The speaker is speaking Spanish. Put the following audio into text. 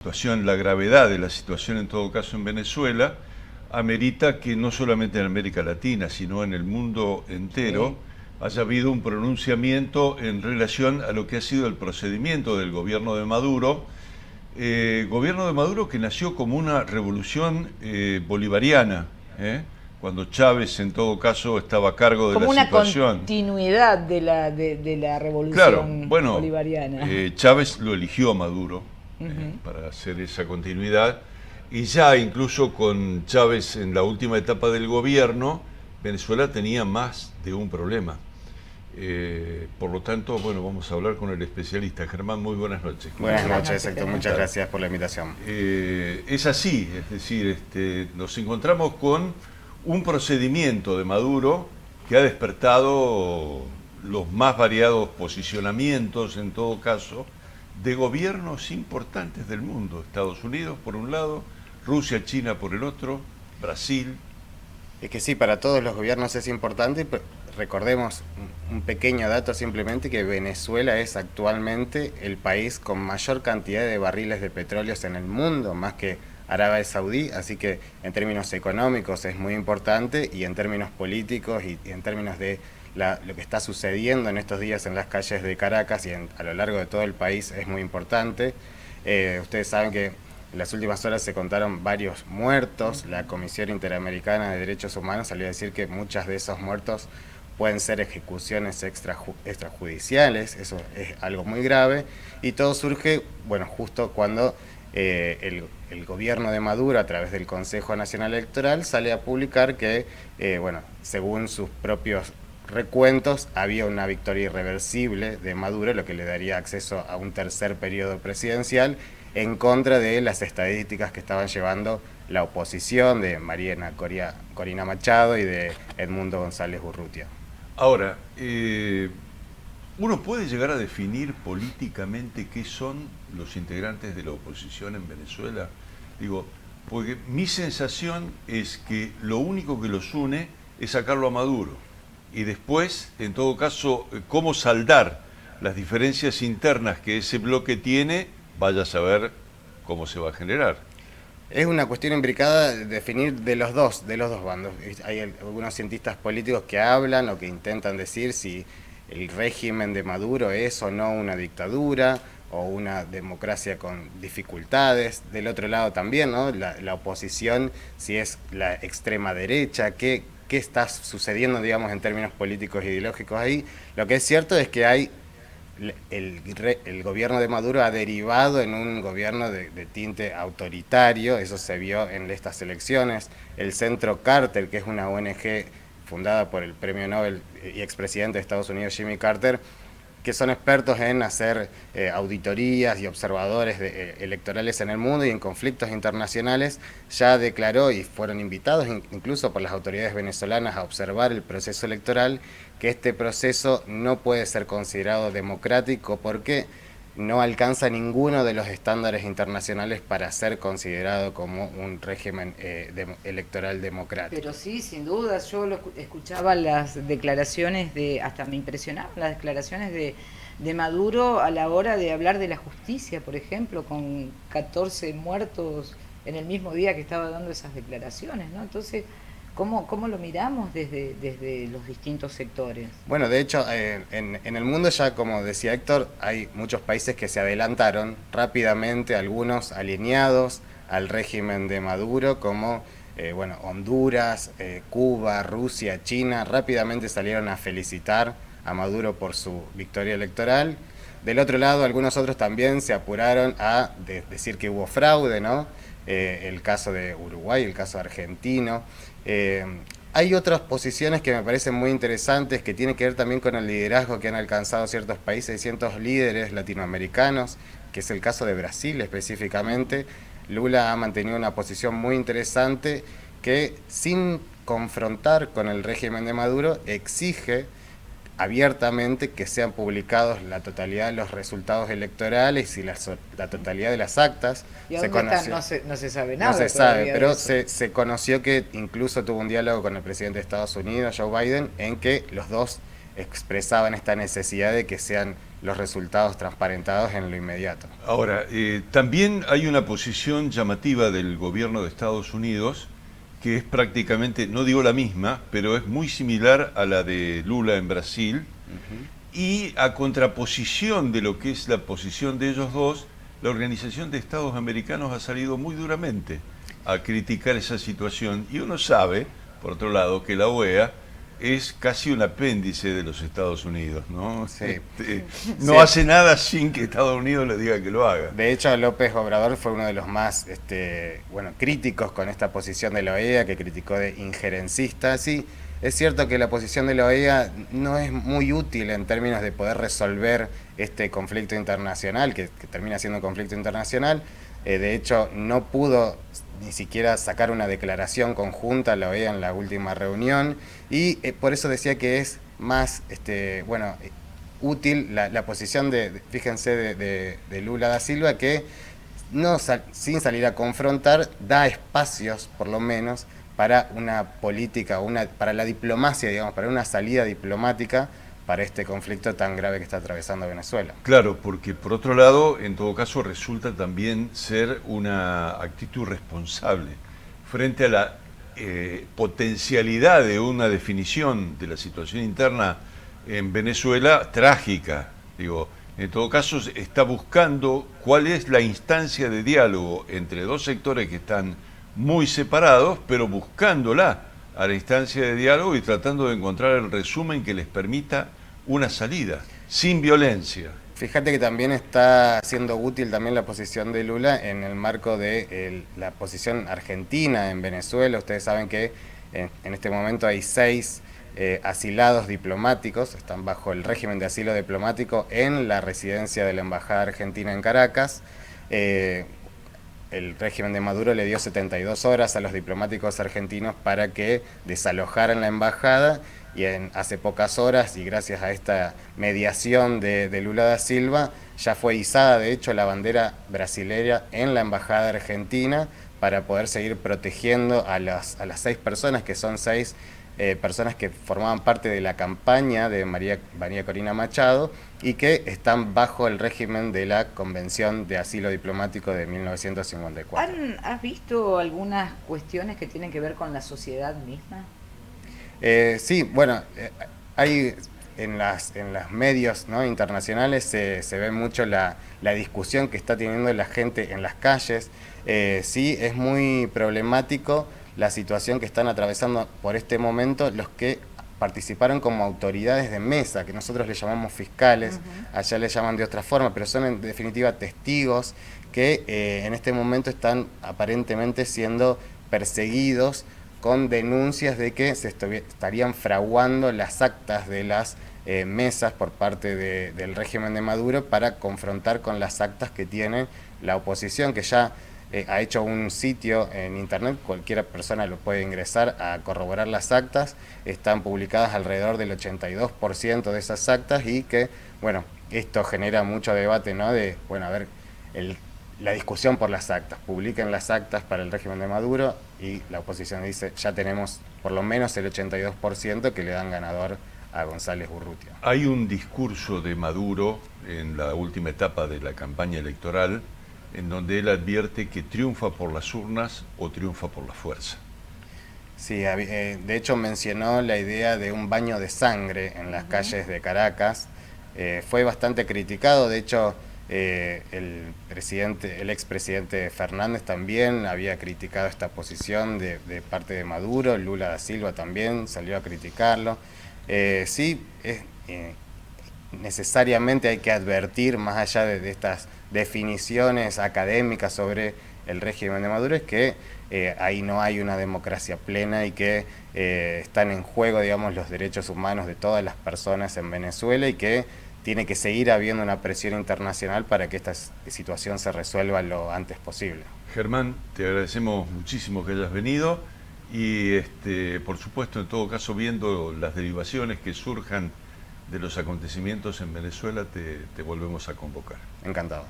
La gravedad de la situación en todo caso en Venezuela amerita que no solamente en América Latina, sino en el mundo entero haya habido un pronunciamiento en relación a lo que ha sido el procedimiento del gobierno de Maduro que nació como una revolución bolivariana, cuando Chávez en todo caso estaba a cargo de la Como una situación. continuidad de la Claro, revolución bueno, bolivariana. Chávez lo eligió a Maduro Ujú. para hacer esa continuidad y ya incluso con Chávez en la última etapa del gobierno, Venezuela tenía más de un problema. Por lo tanto, bueno, vamos a hablar con el especialista. Germán, muy buenas noches. Buenas noches, Héctor. Germán. Muchas gracias por la invitación. Es así, es decir, nos encontramos con un procedimiento de Maduro que ha despertado los más variados posicionamientos, en todo caso, de gobiernos importantes del mundo. Estados Unidos por un lado, Rusia, China por el otro, Brasil. Es que sí, para todos los gobiernos es importante. Recordemos un pequeño dato simplemente, que Venezuela es actualmente el país con mayor cantidad de barriles de petróleo en el mundo, más que Arabia Saudí, así que en términos económicos es muy importante, y en términos políticos y en términos de lo que está sucediendo en estos días en las calles de Caracas y a lo largo de todo el país es muy importante. Ustedes saben que en las últimas horas se contaron varios muertos. La Comisión Interamericana de Derechos Humanos salió a decir que muchos de esos muertos pueden ser ejecuciones extrajudiciales. Eso es algo muy grave, y todo surge, bueno, justo cuando el gobierno de Maduro, a través del Consejo Nacional Electoral, sale a publicar que, bueno, según sus propios recuentos, había una victoria irreversible de Maduro, lo que le daría acceso a un tercer periodo presidencial, en contra de las estadísticas que estaban llevando la oposición de Mariana Corina Machado y de Edmundo González Urrutia. Ahora, uno puede llegar a definir políticamente qué son los integrantes de la oposición en Venezuela. Digo, porque mi sensación es que lo único que los une es sacarlo a Maduro. Y después, en todo caso, cómo saldar las diferencias internas que ese bloque tiene, vaya a saber cómo se va a generar. Es una cuestión imbricada definir de los dos bandos. Hay algunos cientistas políticos que hablan o que intentan decir si el régimen de Maduro es o no una dictadura o una democracia con dificultades. Del otro lado también, ¿no? La oposición, si es la extrema derecha, qué está sucediendo, digamos, en términos políticos e ideológicos ahí. Lo que es cierto es que hay el gobierno de Maduro ha derivado en un gobierno de tinte autoritario. Eso se vio en estas elecciones. El Centro Carter, que es una ONG fundada por el premio Nobel y expresidente de Estados Unidos Jimmy Carter, que son expertos en hacer auditorías y observadores electorales en el mundo y en conflictos internacionales, ya declaró, y fueron invitados incluso por las autoridades venezolanas a observar el proceso electoral, que este proceso no puede ser considerado democrático porque no alcanza ninguno de los estándares internacionales para ser considerado como un régimen electoral democrático. Pero sí, sin duda, yo escuchaba las declaraciones hasta me impresionaban las declaraciones de Maduro a la hora de hablar de la justicia, por ejemplo, con 14 muertos en el mismo día que estaba dando esas declaraciones, ¿no? Entonces, ¿cómo lo miramos desde los distintos sectores? Bueno, de hecho, en el mundo ya, como decía Héctor, hay muchos países que se adelantaron rápidamente, algunos alineados al régimen de Maduro, como bueno, Honduras, Cuba, Rusia, China, rápidamente salieron a felicitar a Maduro por su victoria electoral. Del otro lado, algunos otros también se apuraron a decir que hubo fraude, ¿no? El caso de Uruguay, el caso argentino. Hay otras posiciones que me parecen muy interesantes, que tienen que ver también con el liderazgo que han alcanzado ciertos países y ciertos líderes latinoamericanos, que es el caso de Brasil específicamente. Lula ha mantenido una posición muy interesante que, sin confrontar con el régimen de Maduro, exige abiertamente que sean publicados la totalidad de los resultados electorales y la totalidad de las actas. ¿Y a dónde están? No se sabe nada. No se sabe, pero se conoció que incluso tuvo un diálogo con el presidente de Estados Unidos, Joe Biden, en que los dos expresaban esta necesidad de que sean los resultados transparentados en lo inmediato. Ahora, también hay una posición llamativa del gobierno de Estados Unidos que es prácticamente, no digo la misma, pero es muy similar a la de Lula en Brasil, y a contraposición de lo que es la posición de ellos dos, la Organización de Estados Americanos ha salido muy duramente a criticar esa situación, y uno sabe, por otro lado, que la OEA es casi un apéndice de los Estados Unidos, ¿no? Sí. No Sí. hace nada sin que Estados Unidos le diga que lo haga. De hecho, López Obrador fue uno de los más críticos con esta posición de la OEA, que criticó de injerencista. Sí, es cierto que la posición de la OEA no es muy útil en términos de poder resolver este conflicto internacional, que termina siendo un conflicto internacional. De hecho, no pudo ni siquiera sacar una declaración conjunta la OEA en la última reunión, y por eso decía que es más útil la posición fíjense, de Lula da Silva, que sin salir a confrontar, da espacios, por lo menos, para una política, para la diplomacia, digamos, para una salida diplomática para este conflicto tan grave que está atravesando Venezuela. Claro, porque por otro lado, en todo caso, resulta también ser una actitud responsable frente a la potencialidad de una definición de la situación interna en Venezuela trágica. Digo, en todo caso, está buscando cuál es la instancia de diálogo entre dos sectores que están muy separados, pero buscándola a la instancia de diálogo y tratando de encontrar el resumen que les permita una salida, sin violencia. Fíjate que también está siendo útil también la posición de Lula en el marco de la posición argentina en Venezuela. Ustedes saben que en este momento hay 6 asilados diplomáticos, están bajo el régimen de asilo diplomático en la residencia de la Embajada Argentina en Caracas. El régimen de Maduro le dio 72 horas a los diplomáticos argentinos para que desalojaran la embajada, y hace pocas horas, y gracias a esta mediación de Lula da Silva, ya fue izada de hecho la bandera brasileña en la embajada argentina para poder seguir protegiendo a las 6 personas, que son 6 personas que formaban parte de la campaña de María Corina Machado y que están bajo el régimen de la Convención de Asilo Diplomático de 1954. ¿Has visto algunas cuestiones que tienen que ver con la sociedad misma? Sí, bueno, hay en los medios, ¿no?, internacionales se ve mucho la discusión que está teniendo la gente en las calles. Sí, es muy problemático la situación que están atravesando por este momento los que participaron como autoridades de mesa, que nosotros le llamamos fiscales, allá le llaman de otra forma, pero son en definitiva testigos que en este momento están aparentemente siendo perseguidos con denuncias de que se estarían fraguando las actas de las mesas por parte del régimen de Maduro para confrontar con las actas que tiene la oposición, que ya ha hecho un sitio en internet, cualquier persona lo puede ingresar a corroborar las actas. Están publicadas alrededor del 82% de esas actas, y que, bueno, esto genera mucho debate, ¿no? De, bueno, a ver, la discusión por las actas, publiquen las actas para el régimen de Maduro, y la oposición dice, ya tenemos por lo menos el 82% que le dan ganador a González Urrutia. Hay un discurso de Maduro en la última etapa de la campaña electoral en donde él advierte que triunfa por las urnas o triunfa por la fuerza. Sí, de hecho mencionó la idea de un baño de sangre en las calles de Caracas. Fue bastante criticado, de hecho el expresidente Fernández también había criticado esta posición de parte de Maduro, Lula da Silva también salió a criticarlo. Sí, necesariamente hay que advertir, más allá de estas definiciones académicas sobre el régimen de Maduro, es que ahí no hay una democracia plena y que están en juego, digamos, los derechos humanos de todas las personas en Venezuela, y que tiene que seguir habiendo una presión internacional para que esta situación se resuelva lo antes posible. Germán, te agradecemos muchísimo que hayas venido y por supuesto, en todo caso, viendo las derivaciones que surjan de los acontecimientos en Venezuela, te volvemos a convocar. Encantado.